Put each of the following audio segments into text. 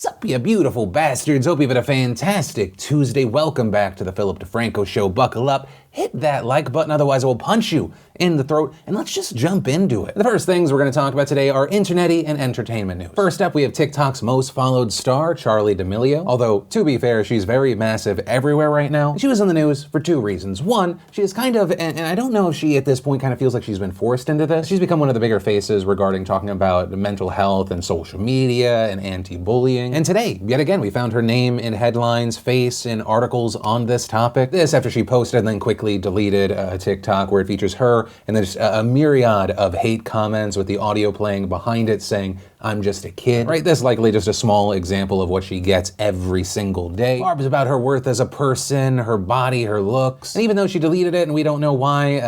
Sup, you beautiful bastards. Hope you've had a fantastic Tuesday. Welcome back to the Philip DeFranco Show. Buckle up, hit that like button, otherwise I will punch you in the throat, and let's just jump into it. The first things we're going to talk about today are internet-y and entertainment news. First up, we have TikTok's most followed star, Charli D'amelio. Although, to be fair, she's very massive everywhere right now. And she was in the news for two reasons. One, she is kind of, and I don't know if she at this point kind of feels like she's been forced into this. She's become one of the bigger faces regarding talking about mental health and social media and anti-bullying. And today, yet again, we found her name in headlines, face in articles on this topic. This after she posted and then quickly deleted a TikTok where it features her and there's a myriad of hate comments with the audio playing behind it saying, "I'm just a kid." Right? This is likely just a small example of what she gets every single day. Barb's about her worth as a person, her body, her looks. And even though she deleted it and we don't know why,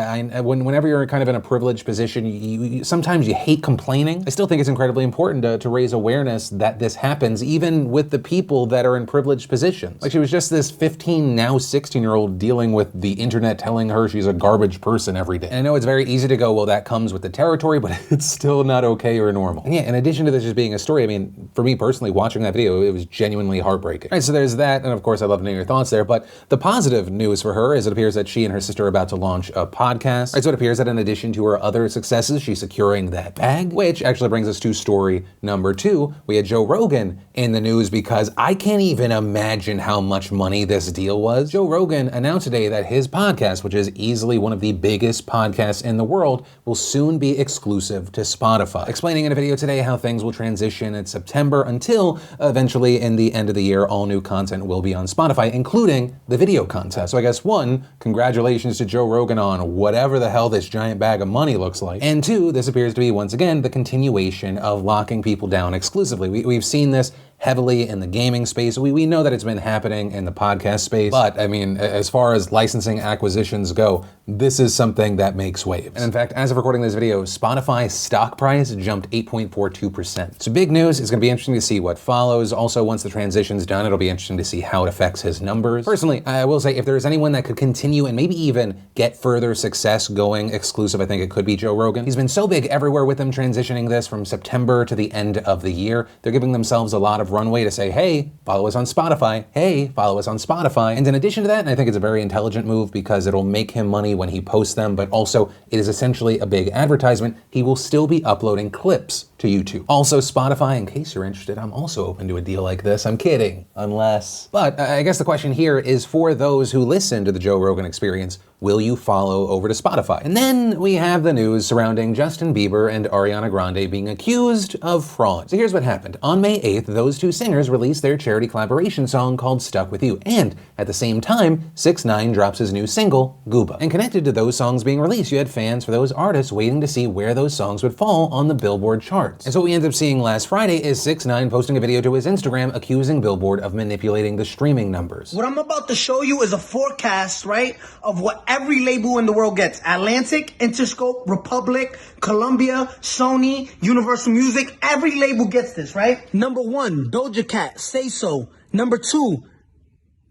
whenever you're kind of in a privileged position, sometimes you hate complaining. I still think it's incredibly important to raise awareness that this happens even with the people that are in privileged positions. Like she was just this 15, now 16-year-old dealing with the internet telling her she's a garbage person every day. And I know it's very easy to go, well, that comes with the territory, but it's still not okay or normal. And yeah, in addition to this just being a story, I mean, for me personally, watching that video, it was genuinely heartbreaking. All right, so there's that, and of course, I'd love to know your thoughts there, but the positive news for her is it appears that she and her sister are about to launch a podcast. All right, so it appears that in addition to her other successes, she's securing that bag, which actually brings us to story number 2. We had Joe Rogan in the news because I can't even imagine how much money this deal was. Joe Rogan announced today that his podcast, which is easily one of the biggest podcasts in the world, will soon be exclusive to Spotify. Explaining in a video today how things will transition in September until eventually in the end of the year, all new content will be on Spotify, including the video content. So I guess 1, congratulations to Joe Rogan on whatever the hell this giant bag of money looks like. And 2, this appears to be once again the continuation of locking people down exclusively. We've seen this heavily in the gaming space. We know that it's been happening in the podcast space, but I mean, as far as licensing acquisitions go, this is something that makes waves. And in fact, as of recording this video, Spotify's stock price jumped 8.42%. So big news. It's gonna be interesting to see what follows. Also, once the transition's done, it'll be interesting to see how it affects his numbers. Personally, I will say if there's anyone that could continue and maybe even get further success going exclusive, I think it could be Joe Rogan. He's been so big everywhere with them transitioning this from September to the end of the year. They're giving themselves a lot of runway to say, hey, follow us on Spotify. Hey, follow us on Spotify. And in addition to that, and I think it's a very intelligent move because it'll make him money when he posts them, but also it is essentially a big advertisement. He will still be uploading clips to YouTube. Also, Spotify, in case you're interested, I'm also open to a deal like this. I'm kidding, unless. But I guess the question here is for those who listen to the Joe Rogan Experience, will you follow over to Spotify? And then we have the news surrounding Justin Bieber and Ariana Grande being accused of fraud. So here's what happened. On May 8th, those two singers released their charity collaboration song called Stuck With You. And at the same time, 6ix9ine drops his new single, Gooba. And connected to those songs being released, you had fans for those artists waiting to see where those songs would fall on the Billboard charts. And so what we ended up seeing last Friday is 6ix9ine posting a video to his Instagram accusing Billboard of manipulating the streaming numbers. What I'm about to show you is a forecast, right, of what every label in the world gets. Atlantic, Interscope, Republic, Columbia, Sony, Universal Music. Every label gets this, right? Number 1, Doja Cat, Say So. Number 2,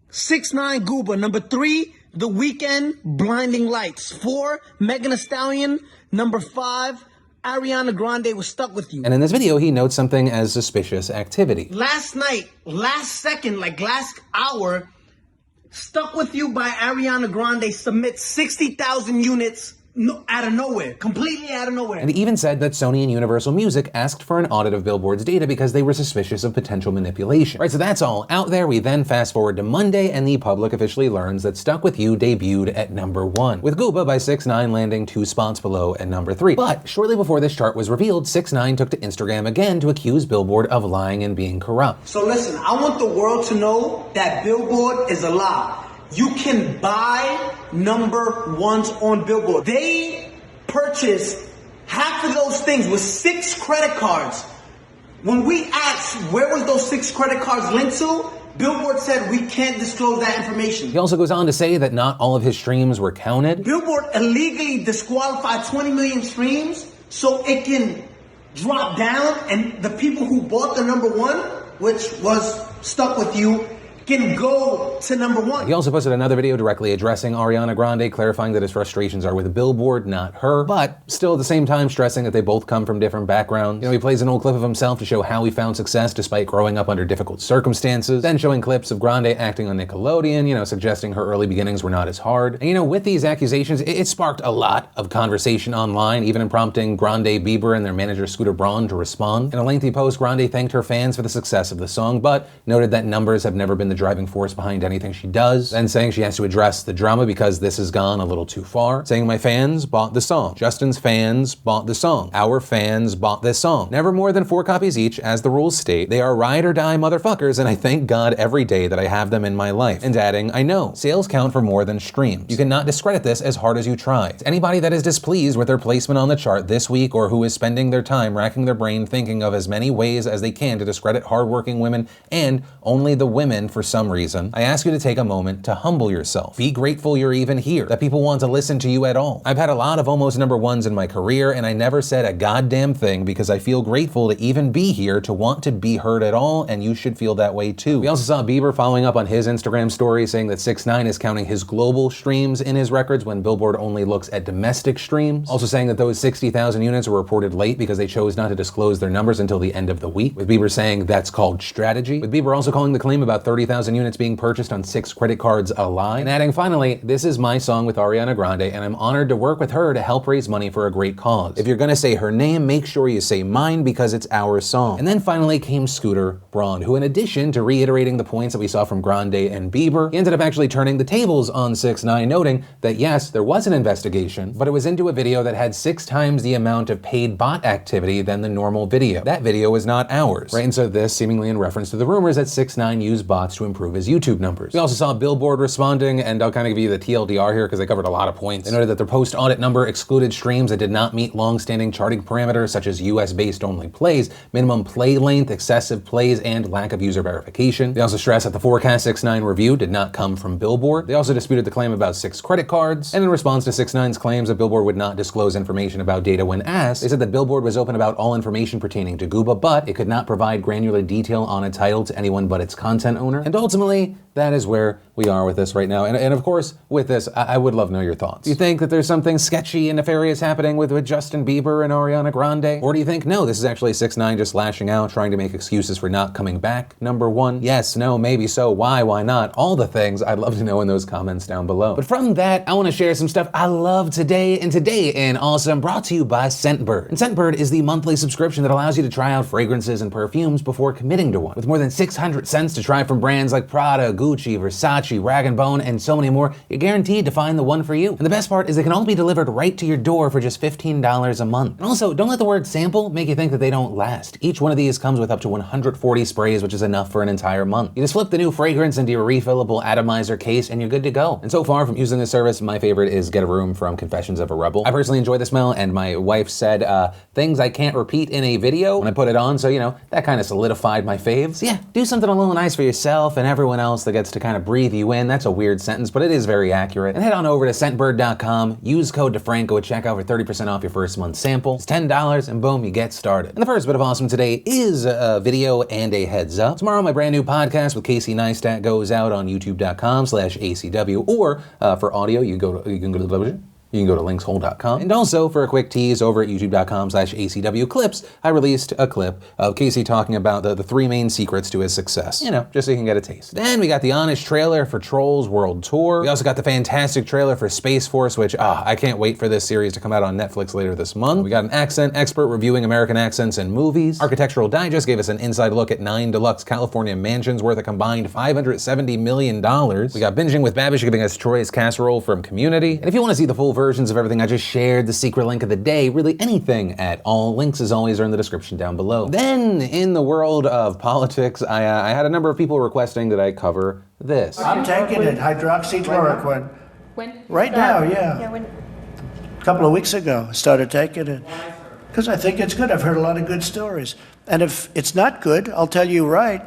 6ix9ine, Gooba. Number 3, The Weeknd, Blinding Lights. 4, Megan Thee Stallion. Number 5, Ariana Grande was Stuck With You. And in this video, he notes something as suspicious activity. Last night, last second, like last hour, Stuck With You by Ariana Grande submits 60,000 units out of nowhere, completely out of nowhere. And he even said that Sony and Universal Music asked for an audit of Billboard's data because they were suspicious of potential manipulation. Right, so that's all out there. We then fast forward to Monday and the public officially learns that Stuck With You debuted at number 1, with Gooba by 6ix9ine landing 2 spots below at number 3. But shortly before this chart was revealed, 6ix9ine took to Instagram again to accuse Billboard of lying and being corrupt. So listen, I want the world to know that Billboard is a lie. You can buy number 1s on Billboard. They purchased half of those things with 6 credit cards. When we asked where was those 6 credit cards linked to, Billboard said we can't disclose that information. He also goes on to say that not all of his streams were counted. Billboard illegally disqualified 20 million streams so it can drop down, and the people who bought the number 1, which was Stuck With You, can go to #1. He also posted another video directly addressing Ariana Grande, clarifying that his frustrations are with Billboard, not her, but still at the same time stressing that they both come from different backgrounds. You know, he plays an old clip of himself to show how he found success despite growing up under difficult circumstances, then showing clips of Grande acting on Nickelodeon, you know, suggesting her early beginnings were not as hard. And you know, with these accusations, it sparked a lot of conversation online, even prompting Grande, Bieber, and their manager Scooter Braun to respond. In a lengthy post, Grande thanked her fans for the success of the song, but noted that numbers have never been the driving force behind anything she does, then saying she has to address the drama because this has gone a little too far, saying my fans bought the song, Justin's fans bought the song, our fans bought this song. Never more than 4 copies each, as the rules state. They are ride or die motherfuckers, and I thank God every day that I have them in my life. And adding, I know, sales count for more than streams. You cannot discredit this as hard as you try. It's anybody that is displeased with their placement on the chart this week or who is spending their time racking their brain thinking of as many ways as they can to discredit hardworking women and only the women for some reason, I ask you to take a moment to humble yourself. Be grateful you're even here, that people want to listen to you at all. I've had a lot of almost #1s in my career, and I never said a goddamn thing because I feel grateful to even be here, to want to be heard at all, and you should feel that way too. We also saw Bieber following up on his Instagram story saying that 6ix9ine is counting his global streams in his records when Billboard only looks at domestic streams. Also saying that those 60,000 units were reported late because they chose not to disclose their numbers until the end of the week, with Bieber saying that's called strategy, with Bieber also calling the claim about 30,000 units being purchased on 6 credit cards a lie, and adding, finally, this is my song with Ariana Grande, and I'm honored to work with her to help raise money for a great cause. If you're gonna say her name, make sure you say mine because it's our song. And then finally came Scooter Braun, who in addition to reiterating the points that we saw from Grande and Bieber, he ended up actually turning the tables on 6ix9ine, noting that yes, there was an investigation, but it was into a video that had 6 times the amount of paid bot activity than the normal video. That video is not ours, right? And so this seemingly in reference to the rumors that 6ix9ine used bots to improve his YouTube numbers. We also saw Billboard responding, and I'll kind of give you the TLDR here because they covered a lot of points. They noted that their post-audit number excluded streams that did not meet long-standing charting parameters such as US-based only plays, minimum play length, excessive plays, and lack of user verification. They also stressed that the forecast 6ix9ine review did not come from Billboard. They also disputed the claim about 6 credit cards, and in response to 6ix9ine's claims that Billboard would not disclose information about data when asked, they said that Billboard was open about all information pertaining to Gooba, but it could not provide granular detail on a title to anyone but its content owner. And ultimately, that is where we are with this right now. And of course, with this, I would love to know your thoughts. Do you think that there's something sketchy and nefarious happening with Justin Bieber and Ariana Grande? Or do you think, no, this is actually 6ix9ine just lashing out, trying to make excuses for not coming back? #1, yes, no, maybe so, why not? All the things I'd love to know in those comments down below. But from that, I want to share some stuff I love today, and today in Awesome, brought to you by Scentbird. And Scentbird is the monthly subscription that allows you to try out fragrances and perfumes before committing to one. With more than 600 scents to try from brands like Prada, Gucci, Versace, Rag & Bone, and so many more, you're guaranteed to find the one for you. And the best part is they can all be delivered right to your door for just $15 a month. And also, don't let the word sample make you think that they don't last. Each one of these comes with up to 140 sprays, which is enough for an entire month. You just flip the new fragrance into your refillable atomizer case and you're good to go. And so far from using this service, my favorite is Get a Room from Confessions of a Rebel. I personally enjoy the smell, and my wife said things I can't repeat in a video when I put it on, so you know, that kind of solidified my faves. So yeah, do something a little nice for yourself and everyone else that gets to kind of breathe you in. That's a weird sentence, but it is very accurate. And head on over to Scentbird.com, use code DeFranco at checkout for 30% off your first month sample. It's $10 and boom, you get started. And the first bit of awesome today is a video and a heads up. Tomorrow, my brand new podcast with Casey Neistat goes out on youtube.com/ACW, or for audio, you can go to linkshole.com. And also, for a quick tease, over at youtube.com/ACW clips, I released a clip of Casey talking about the 3 main secrets to his success. You know, just so you can get a taste. Then we got the honest trailer for Trolls World Tour. We also got the fantastic trailer for Space Force, which, I can't wait for this series to come out on Netflix later this month. We got an accent expert reviewing American accents in movies. Architectural Digest gave us an inside look at 9 deluxe California mansions worth a combined $570 million. We got Binging with Babish giving us Troy's Casserole from Community. And if you want to see the full versions of everything I just shared, the secret link of the day, really anything at all, links as always are in the description down below. Then, in the world of politics, I had a number of people requesting that I cover this. I'm taking it, hydroxychloroquine. When? Right now, yeah. Yeah, when? A couple of weeks ago, I started taking it. Because I think it's good. I've heard a lot of good stories. And if it's not good, I'll tell you right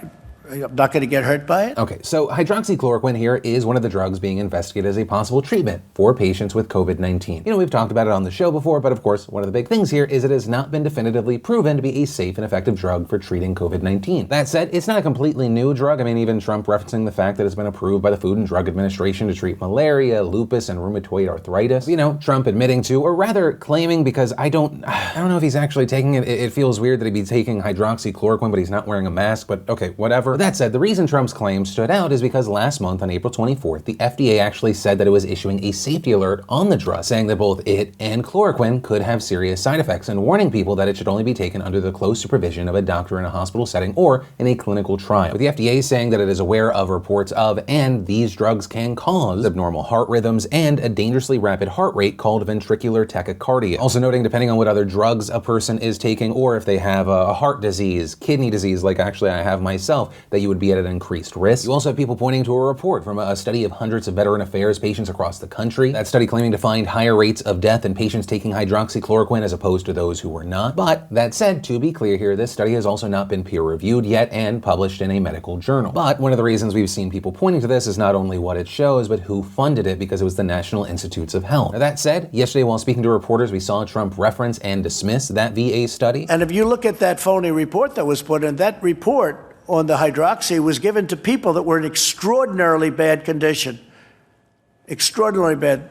I'm not going to get hurt by it. Okay, so hydroxychloroquine here is one of the drugs being investigated as a possible treatment for patients with COVID-19. You know, we've talked about it on the show before, but of course, one of the big things here is it has not been definitively proven to be a safe and effective drug for treating COVID-19. That said, it's not a completely new drug. I mean, even Trump referencing the fact that it's been approved by the Food and Drug Administration to treat malaria, lupus, and rheumatoid arthritis. You know, Trump admitting to, or rather claiming, because I don't know if he's actually taking it. It feels weird that he'd be taking hydroxychloroquine, but he's not wearing a mask, but okay, whatever. That said, the reason Trump's claim stood out is because last month on April 24th, the FDA actually said that it was issuing a safety alert on the drug, saying that both it and chloroquine could have serious side effects and warning people that it should only be taken under the close supervision of a doctor in a hospital setting or in a clinical trial. With the FDA saying that it is aware of reports of and these drugs can cause abnormal heart rhythms and a dangerously rapid heart rate called ventricular tachycardia. Also noting, depending on what other drugs a person is taking or if they have a heart disease, kidney disease, like actually I have myself, that you would be at an increased risk. You also have people pointing to a report from a study of hundreds of Veteran Affairs patients across the country. That study claiming to find higher rates of death in patients taking hydroxychloroquine as opposed to those who were not. But that said, to be clear here, this study has also not been peer-reviewed yet and published in a medical journal. But one of the reasons we've seen people pointing to this is not only what it shows, but who funded it, because it was the National Institutes of Health. Now, that said, yesterday while speaking to reporters, we saw Trump reference and dismiss that VA study. And if you look at that phony report that was put in, that report on the hydroxy was given to people that were in extraordinarily bad condition. Extraordinarily bad.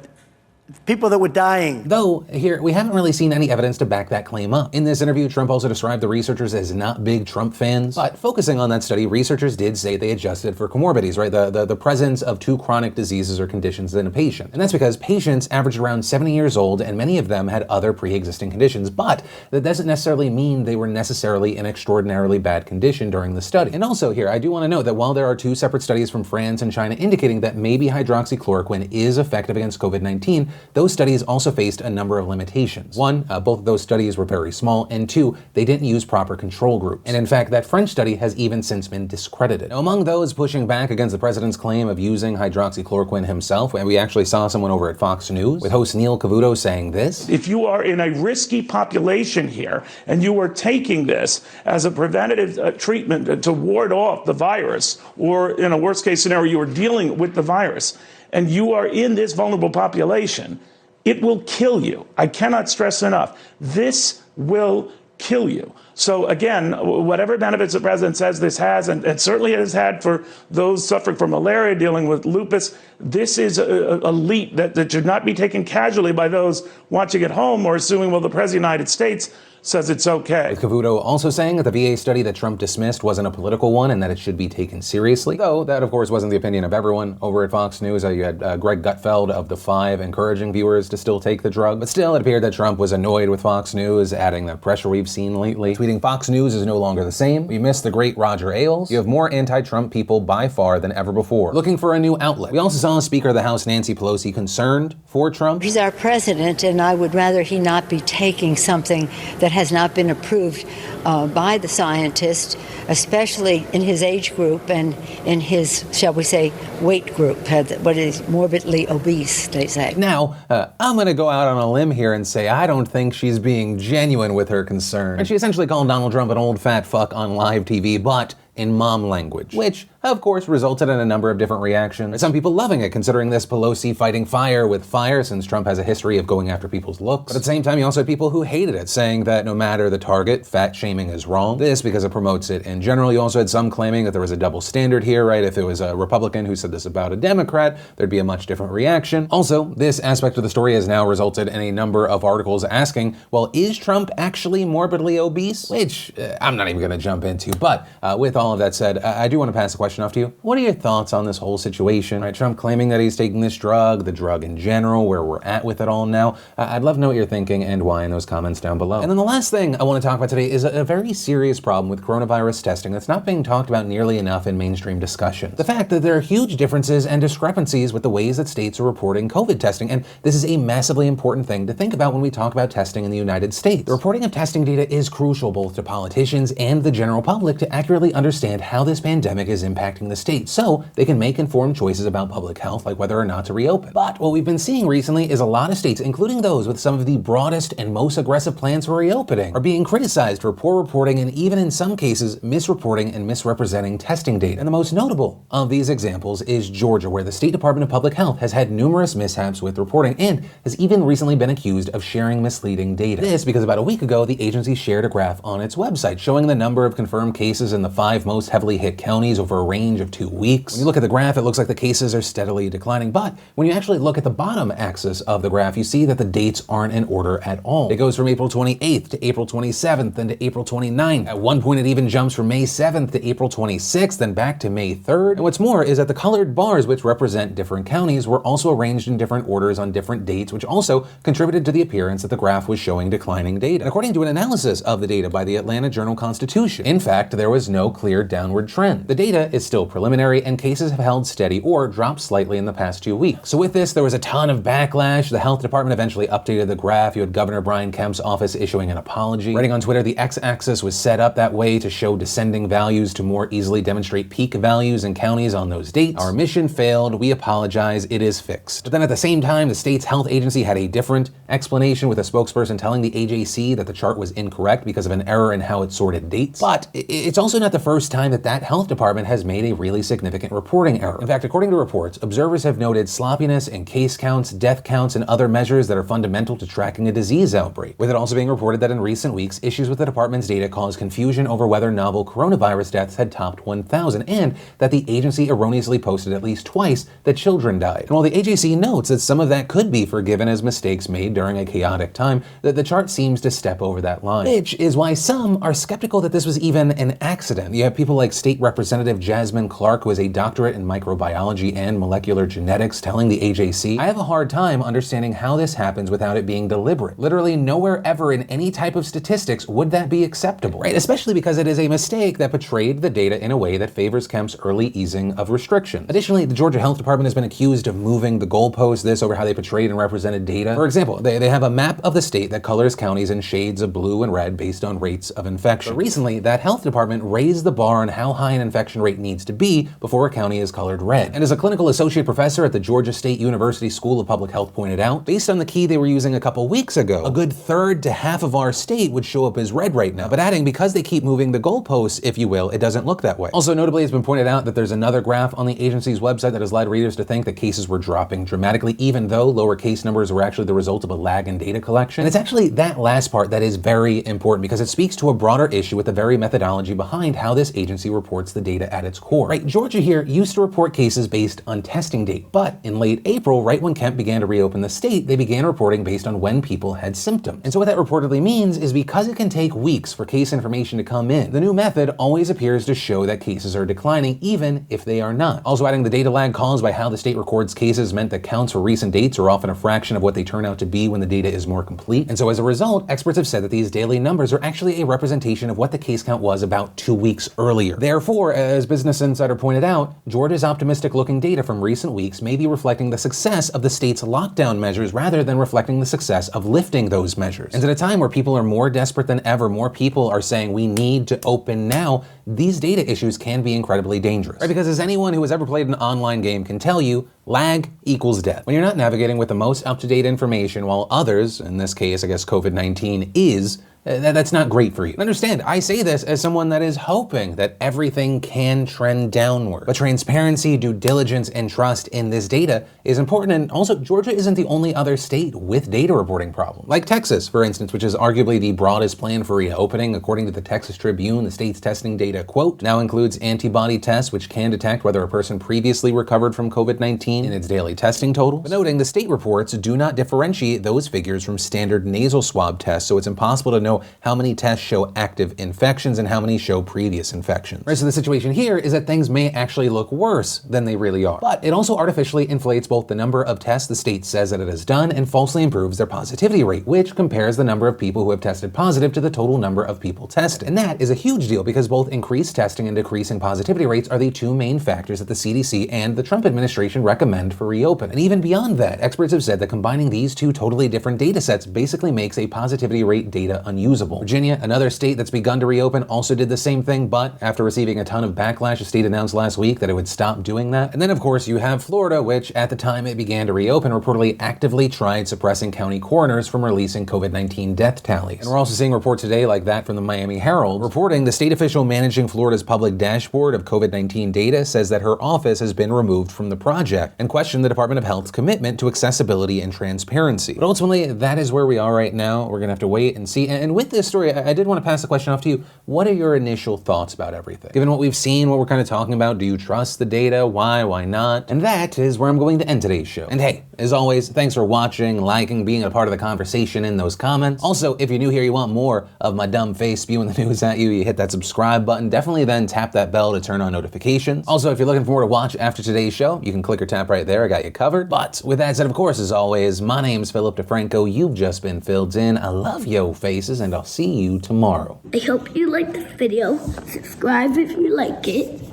People that were dying. Though, here, we haven't really seen any evidence to back that claim up. In this interview, Trump also described the researchers as not big Trump fans. But focusing on that study, researchers did say they adjusted for comorbidities, right? The presence of 2 chronic diseases or conditions in a patient. And that's because patients averaged around 70 years old, and many of them had other pre-existing conditions. But that doesn't necessarily mean they were necessarily in extraordinarily bad condition during the study. And also here, I do want to note that while there are 2 separate studies from France and China indicating that maybe hydroxychloroquine is effective against COVID-19, those studies also faced a number of limitations. 1, both of those studies were very small, and 2, they didn't use proper control groups. And in fact, that French study has even since been discredited. Now, among those pushing back against the president's claim of using hydroxychloroquine himself, we actually saw someone over at Fox News, with host Neil Cavuto saying this. If you are in a risky population here, and you are taking this as a preventative treatment to ward off the virus, or in a worst case scenario, you are dealing with the virus, and you are in this vulnerable population, it will kill you. I cannot stress enough. This will kill you. So again, whatever benefits the president says this has, and certainly it has had for those suffering from malaria, dealing with lupus, this is a leap that should not be taken casually by those watching at home or assuming, well, the president of the United States says it's okay. With Cavuto also saying that the VA study that Trump dismissed wasn't a political one and that it should be taken seriously. Though that, of course, wasn't the opinion of everyone over at Fox News. You had Greg Gutfeld of The Five encouraging viewers to still take the drug. But still, it appeared that Trump was annoyed with Fox News, adding the pressure we've seen lately. Tweeting, "Fox News is no longer the same. We miss the great Roger Ailes. You have more anti-Trump people by far than ever before. Looking for a new outlet." We also saw Speaker of the House Nancy Pelosi concerned for Trump. He's our president, and I would rather he not be taking something that has not been approved by the scientists, especially in his age group and in his, shall we say, weight group, what is morbidly obese, they say. Now, I'm going to go out on a limb here and say I don't think she's being genuine with her concern. And she essentially called Donald Trump an old fat fuck on live TV, but in mom language, which, of course, resulted in a number of different reactions. Some people loving it, considering this Pelosi fighting fire with fire, since Trump has a history of going after people's looks. But at the same time, you also had people who hated it, saying that no matter the target, fat shaming is wrong. This because it promotes it in general. You also had some claiming that there was a double standard here, right? If it was a Republican who said this about a Democrat, there'd be a much different reaction. Also, this aspect of the story has now resulted in a number of articles asking, well, is Trump actually morbidly obese? Which I'm not even gonna jump into, but with all of that said, I do want to pass the question off to you. What are your thoughts on this whole situation? Right, Trump claiming that he's taking this drug, the drug in general, where we're at with it all now. I'd love to know what you're thinking and why in those comments down below. And then the last thing I want to talk about today is a very serious problem with coronavirus testing that's not being talked about nearly enough in mainstream discussion. The fact that there are huge differences and discrepancies with the ways that states are reporting COVID testing, and this is a massively important thing to think about when we talk about testing in the United States. The reporting of testing data is crucial both to politicians and the general public to accurately understand how this pandemic is impacting impacting the state so they can make informed choices about public health, like whether or not to reopen. But what we've been seeing recently is a lot of states, including those with some of the broadest and most aggressive plans for reopening, are being criticized for poor reporting and even in some cases misreporting and misrepresenting testing data. And the most notable of these examples is Georgia, where the State Department of Public Health has had numerous mishaps with reporting and has even recently been accused of sharing misleading data. This because about a week ago, the agency shared a graph on its website showing the number of confirmed cases in the 5 most heavily hit counties over a range of 2 weeks. When you look at the graph, it looks like the cases are steadily declining, but when you actually look at the bottom axis of the graph, you see that the dates aren't in order at all. It goes from April 28th to April 27th, then to April 29th. At one point, it even jumps from May 7th to April 26th, then back to May 3rd. And what's more is that the colored bars, which represent different counties, were also arranged in different orders on different dates, which also contributed to the appearance that the graph was showing declining data. And according to an analysis of the data by the Atlanta Journal-Constitution, in fact, there was no clear downward trend. The data is still preliminary, and cases have held steady or dropped slightly in the past 2 weeks. So with this, there was a ton of backlash. The health department eventually updated the graph. You had Governor Brian Kemp's office issuing an apology. Writing on Twitter, the x-axis was set up that way to show descending values to more easily demonstrate peak values in counties on those dates. Our mission failed. We apologize. It is fixed. But then at the same time, the state's health agency had a different explanation, with a spokesperson telling the AJC that the chart was incorrect because of an error in how it sorted dates. But it's also not the first time that that health department has made a really significant reporting error. In fact, according to reports, observers have noted sloppiness in case counts, death counts, and other measures that are fundamental to tracking a disease outbreak, with it also being reported that in recent weeks, issues with the department's data caused confusion over whether novel coronavirus deaths had topped 1,000, and that the agency erroneously posted at least twice that children died. And while the AJC notes that some of that could be forgiven as mistakes made during a chaotic time, that the chart seems to step over that line, which is why some are skeptical that this was even an accident. You have people like State Representative Jasmine Clark, who has a doctorate in microbiology and molecular genetics, telling the AJC, "I have a hard time understanding how this happens without it being deliberate. Literally nowhere ever in any type of statistics would that be acceptable," right? Especially because it is a mistake that portrayed the data in a way that favors Kemp's early easing of restriction. Additionally, the Georgia Health Department has been accused of moving the goalposts, this over how they portrayed and represented data. For example, they have a map of the state that colors counties in shades of blue and red based on rates of infection. But recently, that health department raised the bar on how high an infection rate needs to be before a county is colored red. And as a clinical associate professor at the Georgia State University School of Public Health pointed out, based on the key they were using a couple weeks ago, a good third to half of our state would show up as red right now. But adding, because they keep moving the goalposts, if you will, it doesn't look that way. Also, notably, it's been pointed out that there's another graph on the agency's website that has led readers to think that cases were dropping dramatically, even though lower case numbers were actually the result of a lag in data collection. And it's actually that last part that is very important, because it speaks to a broader issue with the very methodology behind how this agency reports the data at its core. Right, Georgia here used to report cases based on testing date, but in late April, right when Kemp began to reopen the state, they began reporting based on when people had symptoms. And so what that reportedly means is, because it can take weeks for case information to come in, the new method always appears to show that cases are declining, even if they are not. Also adding, the data lag caused by how the state records cases meant that counts for recent dates are often a fraction of what they turn out to be when the data is more complete. And so as a result, experts have said that these daily numbers are actually a representation of what the case count was about 2 weeks earlier. Therefore, as Business Insider pointed out, Georgia's optimistic looking data from recent weeks may be reflecting the success of the state's lockdown measures rather than reflecting the success of lifting those measures. And at a time where people are more desperate than ever, more people are saying we need to open now, these data issues can be incredibly dangerous. Right? Because as anyone who has ever played an online game can tell you, lag equals death. When you're not navigating with the most up-to-date information while others, in this case, I guess COVID-19 is, that's not great for you. Understand, I say this as someone that is hoping that everything can trend downward. But transparency, due diligence, and trust in this data is important. And also, Georgia isn't the only other state with data reporting problems. Like Texas, for instance, which is arguably the broadest plan for reopening. According to the Texas Tribune, the state's testing data, quote, now includes antibody tests, which can detect whether a person previously recovered from COVID-19 in its daily testing totals. But noting, the state reports do not differentiate those figures from standard nasal swab tests, so it's impossible to know how many tests show active infections and how many show previous infections. Right, so the situation here is that things may actually look worse than they really are. But it also artificially inflates both the number of tests the state says that it has done and falsely improves their positivity rate, which compares the number of people who have tested positive to the total number of people tested. And that is a huge deal, because both increased testing and decreasing positivity rates are the two main factors that the CDC and the Trump administration recommend for reopen. And even beyond that, experts have said that combining these two totally different data sets basically makes a positivity rate data unusable. unusable. Virginia, another state that's begun to reopen, also did the same thing, but after receiving a ton of backlash, the state announced last week that it would stop doing that. And then of course you have Florida, which at the time it began to reopen, reportedly actively tried suppressing county coroners from releasing COVID-19 death tallies. And we're also seeing reports today like that from the Miami Herald, reporting the state official managing Florida's public dashboard of COVID-19 data says that her office has been removed from the project and questioned the Department of Health's commitment to accessibility and transparency. But ultimately, that is where we are right now. We're gonna have to wait and see. And with this story, I did want to pass the question off to you. What are your initial thoughts about everything? Given what we've seen, what we're kind of talking about, do you trust the data? Why not? And that is where I'm going to end today's show. And hey, as always, thanks for watching, liking, being a part of the conversation in those comments. Also, if you're new here, you want more of my dumb face spewing the news at you, you hit that subscribe button. Definitely then tap that bell to turn on notifications. Also, if you're looking for more to watch after today's show, you can click or tap right there. I got you covered. But with that said, of course, as always, my name's Philip DeFranco. You've just been filled in. I love yo faces, and I'll see you tomorrow. I hope you liked this video. Subscribe if you like it.